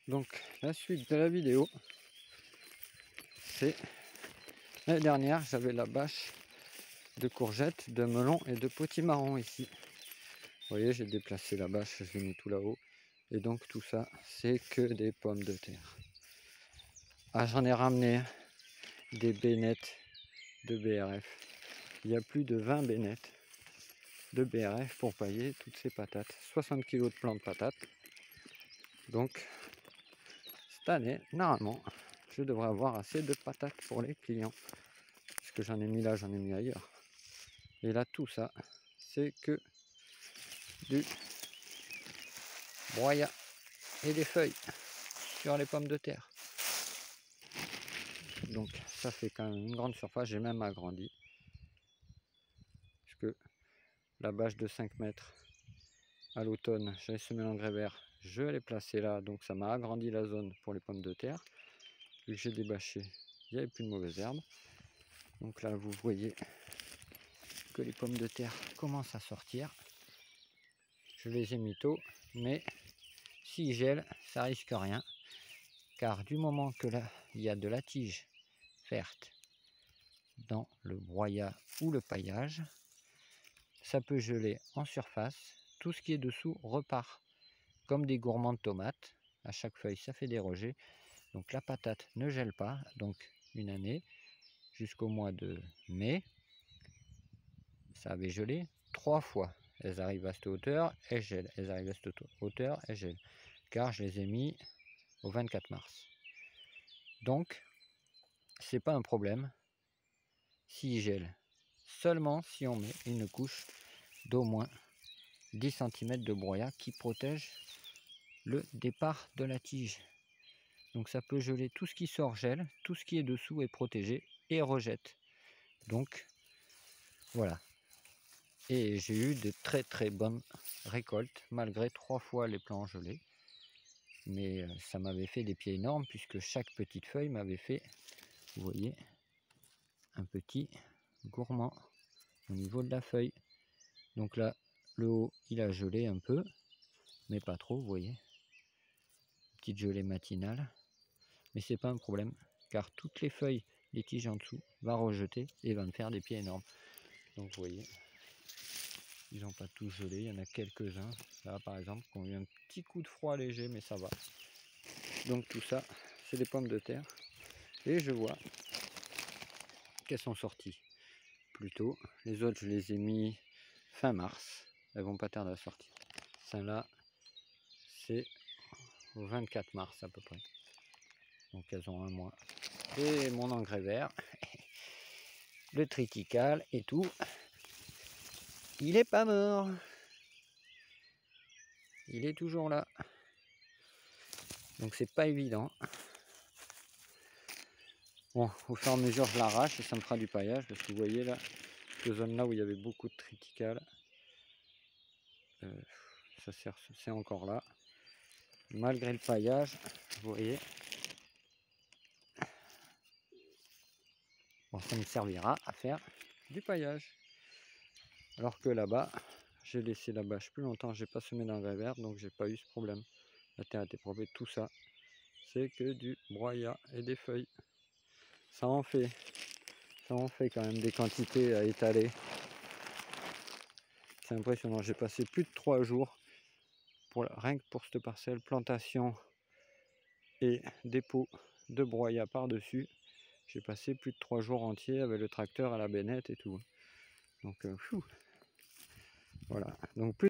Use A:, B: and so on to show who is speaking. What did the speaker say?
A: Donc la suite de la vidéo, c'est l'année dernière, j'avais la bâche de courgettes, de melons et de potimarron ici. Vous voyez, j'ai déplacé la bâche, je l'ai mis tout là-haut. Et donc tout ça, c'est que des pommes de terre. Ah, j'en ai ramené des bénettes de BRF. Il y a plus de 20 bénettes de BRF pour pailler toutes ces patates. 60 kg de plants de patates. Donc cette année, normalement, je devrais avoir assez de patates pour les clients. Parce que j'en ai mis là, j'en ai mis ailleurs. Et là, tout ça, c'est que du broyat et des feuilles sur les pommes de terre. Donc ça fait quand même une grande surface, j'ai même agrandi. Parce que la bâche de 5 mètres à l'automne, j'avais semé l'engrais vert, je l'ai placé là, donc ça m'a agrandi la zone pour les pommes de terre. Vu que j'ai débâché, il n'y avait plus de mauvaises herbes. Donc là, vous voyez que les pommes de terre commencent à sortir. Je les ai mis tôt, mais s'ils gèlent, ça risque rien. Car du moment que là, il y a de la tige verte dans le broyat ou le paillage, ça peut geler en surface. Tout ce qui est dessous repart comme des gourmands de tomates. À chaque feuille, ça fait des rejets. Donc la patate ne gèle pas. Donc une année, jusqu'au mois de mai, ça avait gelé 3 fois. Elles arrivent à cette hauteur, elles gèlent. Elles arrivent à cette hauteur, elles gèlent. Car je les ai mis au 24 mars. Donc, c'est pas un problème s'ils gèlent. Seulement si on met une couche d'au moins 10 cm de broyat qui protège le départ de la tige. Donc ça peut geler, tout ce qui sort gèle, tout ce qui est dessous est protégé et rejette. Donc voilà. Et j'ai eu de très bonnes récoltes malgré 3 fois les plants gelés. Mais ça m'avait fait des pieds énormes puisque chaque petite feuille m'avait fait, vous voyez, un petit gourmand au niveau de la feuille. Donc là, le haut, il a gelé un peu, mais pas trop, vous voyez. Petite gelée matinale. Mais c'est pas un problème, car toutes les feuilles, les tiges en dessous, va rejeter et va me faire des pieds énormes. Donc vous voyez, ils n'ont pas tous gelé, il y en a quelques-uns. Là par exemple, qui ont eu un petit coup de froid léger, mais ça va. Donc tout ça, c'est des pommes de terre. Et je vois qu'elles sont sorties plus tôt. Les autres, je les ai mis fin mars. Elles vont pas tarder à sortir. Celle-là, c'est au 24 mars à peu près. Donc elles ont un mois. Et mon engrais vert, le triticale et tout, il est pas mort. Il est toujours là. Donc c'est pas évident. Bon, au fur et à mesure je l'arrache et ça me fera du paillage parce que vous voyez là, cette zone là où il y avait beaucoup de triticale, c'est encore là. Malgré le paillage, vous voyez. Bon, ça me servira à faire du paillage. Alors que là-bas, j'ai laissé la bâche plus longtemps, j'ai pas semé d'engrais vert, donc j'ai pas eu ce problème. La terre était propre et tout ça, c'est que du broyat et des feuilles. Ça en fait quand même des quantités à étaler. C'est impressionnant, j'ai passé plus de 3 jours rien que pour cette parcelle, plantation et dépôt de broyat par-dessus. J'ai passé plus de 3 jours entiers avec le tracteur à la bennette et tout. Donc voilà. Donc plus